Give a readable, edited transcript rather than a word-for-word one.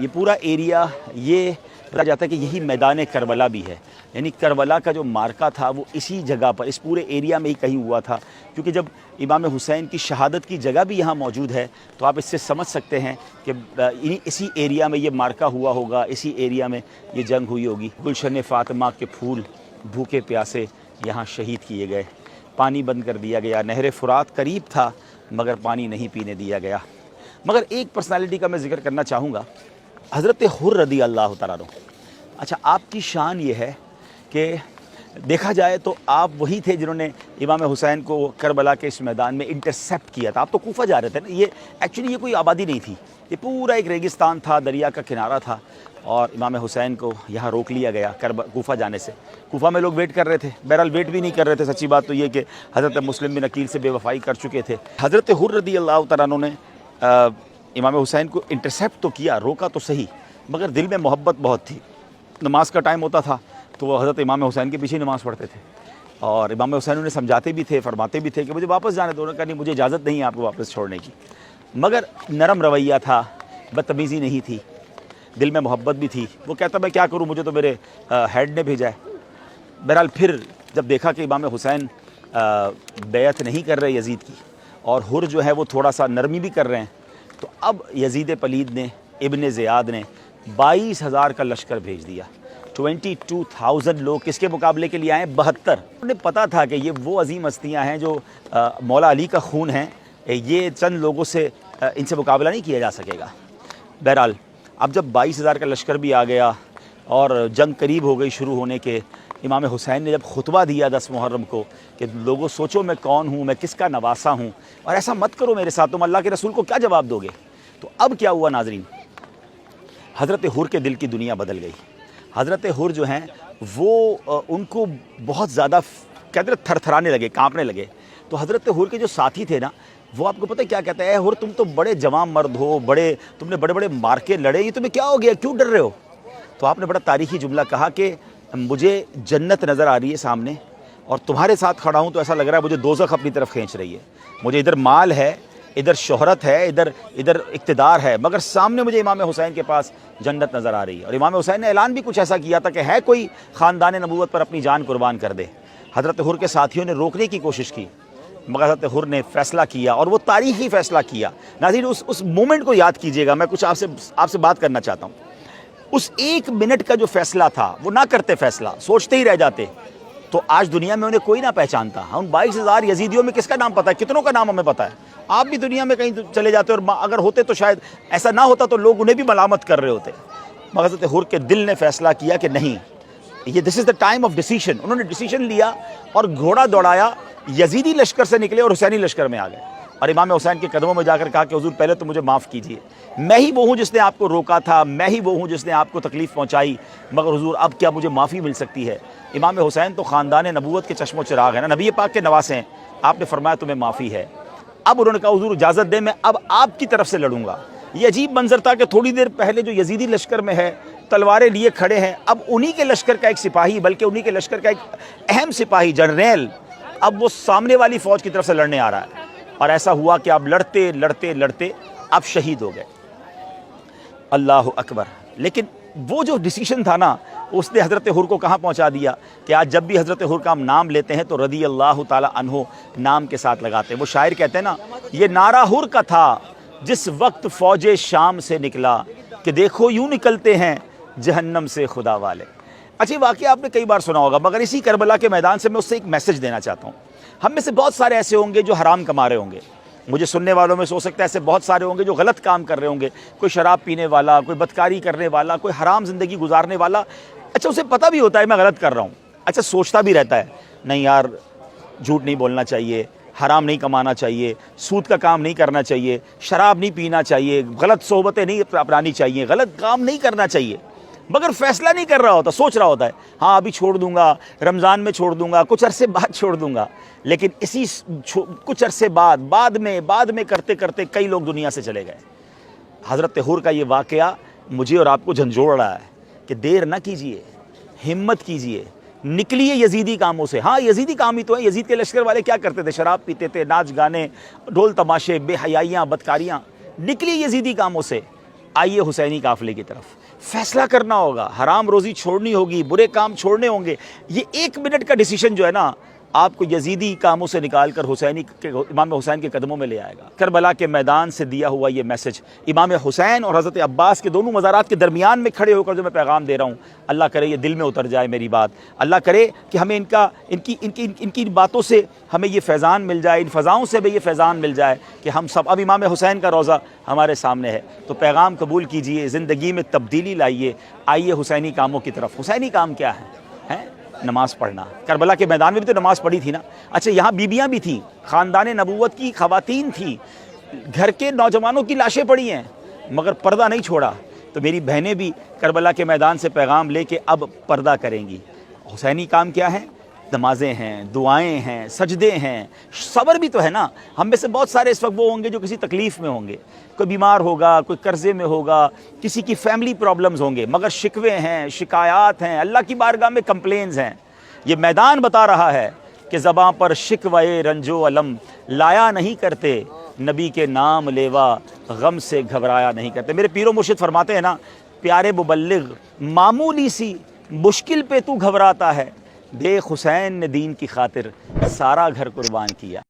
یہ پورا ایریا یہ بتایا جاتا ہے کہ یہی میدان کربلا بھی ہے، یعنی کربلا کا جو مارکا تھا وہ اسی جگہ پر، اس پورے ایریا میں ہی کہیں ہوا تھا، کیونکہ جب امام حسین کی شہادت کی جگہ بھی یہاں موجود ہے تو آپ اس سے سمجھ سکتے ہیں کہ اسی ایریا میں یہ مارکا ہوا ہوگا، اسی ایریا میں یہ جنگ ہوئی ہوگی۔ گلشن فاطمہ کے پھول بھوکے پیاسے یہاں شہید کیے گئے، پانی بند کر دیا گیا، نہر فرات قریب تھا مگر پانی نہیں پینے دیا گیا۔ مگر ایک پرسنالٹی کا میں ذکر کرنا چاہوں گا، حضرت حر رضی اللہ تعالیٰ عنہ۔ اچھا، آپ کی شان یہ ہے کہ دیکھا جائے تو آپ وہی تھے جنہوں نے امام حسین کو کربلا کے اس میدان میں انٹرسیپٹ کیا تھا۔ آپ تو کوفہ جا رہے تھے نا، یہ ایکچولی یہ کوئی آبادی نہیں تھی، یہ پورا ایک ریگستان تھا، دریا کا کنارہ تھا، اور امام حسین کو یہاں روک لیا گیا کوفہ جانے سے۔ کوفہ میں لوگ ویٹ کر رہے تھے، بہرحال ویٹ بھی نہیں کر رہے تھے، سچی بات تو یہ کہ حضرت مسلم بن عقیل سے بے وفائی کر چکے تھے۔ حضرت حر رضی اللہ تعالیٰ عنہ نے امام حسین کو انٹرسیپٹ تو کیا، روکا تو صحیح، مگر دل میں محبت بہت تھی۔ نماز کا ٹائم ہوتا تھا تو وہ حضرت امام حسین کے پیچھے نماز پڑھتے تھے، اور امام حسین انہیں سمجھاتے بھی تھے، فرماتے بھی تھے کہ مجھے واپس جانے دو۔ انہوں نے کہا نہیں، مجھے اجازت نہیں ہے آپ کو واپس چھوڑنے کی، مگر نرم رویہ تھا، بدتمیزی نہیں تھی، دل میں محبت بھی تھی۔ وہ کہتا میں کیا کروں، مجھے تو میرے ہیڈ نے بھیجا ہے۔ بہرحال پھر جب دیکھا کہ امام حسین بیعت نہیں کر رہے یزید کی، اور حر جو ہے وہ تھوڑا سا نرمی بھی کر رہے ہیں، تو اب یزید پلید نے، ابن زیاد نے 22,000 کا لشکر بھیج دیا۔ 22,000 لوگ کس کے مقابلے کے لیے آئے؟ 72۔ انہیں پتا تھا کہ یہ وہ عظیم ہستیاں ہیں جو مولا علی کا خون ہیں، یہ چند لوگوں سے ان سے مقابلہ نہیں کیا جا سکے گا۔ بہرحال اب جب 22,000 کا لشکر بھی آ گیا اور جنگ قریب ہو گئی شروع ہونے کے، امام حسین نے جب خطبہ دیا 10 محرم کو کہ لوگوں سوچو میں کون ہوں، میں کس کا نواسا ہوں، اور ایسا مت کرو میرے ساتھ، تم اللہ کے رسول کو کیا جواب دو گے؟ تو اب کیا ہوا ناظرین، حضرت حر کے دل کی دنیا بدل گئی۔ حضرت حر جو ہیں وہ ان کو بہت زیادہ کہتے تھر تھرانے لگے، کانپنے لگے۔ تو حضرت حر کے جو ساتھی تھے نا، وہ آپ کو پتہ کیا کہتے ہیں؟ اے حر، تم تو بڑے جوان مرد ہو، تم نے بڑے بڑے مارکے لڑے، یہ تمہیں کیا ہو گیا، کیوں ڈر رہے ہو؟ تو آپ نے بڑا تاریخی جملہ کہا کہ مجھے جنت نظر آ رہی ہے سامنے، اور تمہارے ساتھ کھڑا ہوں تو ایسا لگ رہا ہے مجھے دوزخ اپنی طرف کھینچ رہی ہے۔ مجھے ادھر مال ہے، ادھر شہرت ہے، ادھر اقتدار ہے، مگر سامنے مجھے امام حسین کے پاس جنت نظر آ رہی ہے۔ اور امام حسین نے اعلان بھی کچھ ایسا کیا تھا کہ ہے کوئی خاندان نبوت پر اپنی جان قربان کر دے۔ حضرت حر کے ساتھیوں نے روکنے کی کوشش کی، مگر حضرت حر نے فیصلہ کیا، اور وہ تاریخی فیصلہ کیا۔ ناظرین اس مومنٹ کو یاد کیجئے گا، میں کچھ آپ سے بات کرنا چاہتا ہوں۔ اس 1 منٹ کا جو فیصلہ تھا، وہ نہ کرتے فیصلہ، سوچتے ہی رہ جاتے، تو آج دنیا میں انہیں کوئی نہ پہچانتا۔ ہم 22,000 یزیدیوں میں کس کا نام پتہ ہے؟ کتنوں کا نام ہمیں پتہ ہے؟ آپ بھی دنیا میں کہیں چلے جاتے، اور اگر ہوتے تو شاید ایسا نہ ہوتا، تو لوگ انہیں بھی ملامت کر رہے ہوتے۔ مگر حضرت حر کے دل نے فیصلہ کیا کہ نہیں، یہ دس از دا ٹائم آف ڈیسیشن۔ انہوں نے ڈیسیشن لیا اور گھوڑا دوڑایا، یزیدی لشکر سے نکلے اور حسینی لشکر میں آ گئے، اور امام حسین کے قدموں میں جا کر کہا کہ حضور پہلے تو مجھے معاف کیجیے، میں ہی وہ ہوں جس نے آپ کو روکا تھا، میں ہی وہ ہوں جس نے آپ کو تکلیف پہنچائی، مگر حضور اب کیا مجھے معافی مل سکتی ہے؟ امام حسین تو خاندان نبوت کے چشم و چراغ ہیں نا، نبی پاک کے نواسے ہیں، آپ نے فرمایا تمہیں معافی ہے۔ اب انہوں نے کہا حضور اجازت دیں، میں اب آپ کی طرف سے لڑوں گا۔ یہ عجیب منظر تھا کہ تھوڑی دیر پہلے جو یزیدی لشکر میں ہے، تلواریں لیے کھڑے ہیں، اب انہی کے لشکر کا ایک سپاہی، بلکہ انہی کے لشکر کا ایک اہم سپاہی جنرل، اب وہ سامنے والی فوج کی طرف سے لڑنے آ رہا ہے۔ اور ایسا ہوا کہ اب لڑتے لڑتے لڑتے اب شہید ہو گئے۔ اللہ اکبر۔ لیکن وہ جو ڈیسیشن تھا نا، اس نے حضرت حر کو کہاں پہنچا دیا کہ آج جب بھی حضرت حر کا ہم نام لیتے ہیں تو رضی اللہ تعالی عنہ نام کے ساتھ لگاتے ہیں۔ وہ شاعر کہتے ہیں نا، یہ نعرہ حر کا تھا جس وقت فوج شام سے نکلا، کہ دیکھو یوں نکلتے ہیں جہنم سے خدا والے۔ اچھا، واقعہ آپ نے کئی بار سنا ہوگا، مگر اسی کربلا کے میدان سے میں اس سے ایک میسج دینا چاہتا ہوں۔ ہم میں سے بہت سارے ایسے ہوں گے جو حرام کما رہے ہوں گے، مجھے سننے والوں میں سے ہو سکتا ہے ایسے بہت سارے ہوں گے جو غلط کام کر رہے ہوں گے، کوئی شراب پینے والا، کوئی بدکاری کرنے والا، کوئی حرام زندگی گزارنے والا۔ اچھا، اسے پتہ بھی ہوتا ہے میں غلط کر رہا ہوں، اچھا سوچتا بھی رہتا ہے نہیں یار، جھوٹ نہیں بولنا چاہیے، حرام نہیں کمانا چاہیے، سود کا کام نہیں کرنا چاہیے، شراب نہیں پینا چاہیے، غلط صحبتیں نہیں اپنانی چاہیے، غلط کام نہیں کرنا چاہیے، مگر فیصلہ نہیں کر رہا ہوتا، سوچ رہا ہوتا ہے ہاں ابھی چھوڑ دوں گا، رمضان میں چھوڑ دوں گا، کچھ عرصے بعد چھوڑ دوں گا۔ لیکن اسی کچھ عرصے بعد میں کرتے کرتے کئی لوگ دنیا سے چلے گئے۔ حضرت حر کا یہ واقعہ مجھے اور آپ کو جھنجھوڑ رہا ہے کہ دیر نہ کیجیے، ہمت کیجیے، نکلیے یزیدی کاموں سے۔ ہاں یزیدی کام ہی تو ہیں، یزید کے لشکر والے کیا کرتے تھے؟ شراب پیتے تھے، ناچ گانے، ڈھول تماشے، بے حیائیاں، بدکاریاں۔ نکلیے یزیدی کاموں سے، آئیے حسینی قافلے کی طرف فیصلہ کرنا ہوگا، حرام روزی چھوڑنی ہوگی، برے کام چھوڑنے ہوں گے۔ یہ 1 منٹ کا ڈیسیشن جو ہے نا آپ کو یزیدی کاموں سے نکال کر امام حسین کے قدموں میں لے آئے گا۔ کربلا کے میدان سے دیا ہوا یہ میسج امام حسین اور حضرت عباس کے دونوں مزارات کے درمیان میں کھڑے ہو کر جو میں پیغام دے رہا ہوں، اللہ کرے یہ دل میں اتر جائے میری بات، اللہ کرے کہ ہمیں ان کی باتوں سے ہمیں یہ فیضان مل جائے، ان فضاؤں سے بھی یہ فیضان مل جائے کہ ہم سب اب امام حسین کا روضہ ہمارے سامنے ہے۔ تو پیغام قبول کیجئے، زندگی میں تبدیلی لائیے، آئیے حسینی کاموں کی طرف۔ حسینی کام کیا ہے؟ نماز پڑھنا۔ کربلا کے میدان میں بھی تو نماز پڑھی تھی نا۔ اچھا یہاں بیبیاں بھی تھیں، خاندان نبوت کی خواتین تھیں، گھر کے نوجوانوں کی لاشیں پڑی ہیں مگر پردہ نہیں چھوڑا۔ تو میری بہنیں بھی کربلا کے میدان سے پیغام لے کے اب پردہ کریں گی۔ حسینی کام کیا ہے؟ نمازیں ہیں، دعائیں ہیں، سجدے ہیں، صبر بھی تو ہے نا۔ ہم میں سے بہت سارے اس وقت وہ ہوں گے جو کسی تکلیف میں ہوں گے، کوئی بیمار ہوگا، کوئی قرضے میں ہوگا، کسی کی فیملی پرابلمز ہوں گے، مگر شکوے ہیں، شکایات ہیں، اللہ کی بارگاہ میں کمپلینز ہیں۔ یہ میدان بتا رہا ہے کہ زباں پر شکوے رنج و الم لایا نہیں کرتے، نبی کے نام لیوا غم سے گھبرایا نہیں کرتے۔ میرے پیر و مرشد فرماتے ہیں نا، پیارے مبلغ معمولی سی مشکل پہ تو گھبراتا ہے، دیکھ حسین نے دین کی خاطر سارا گھر قربان کیا۔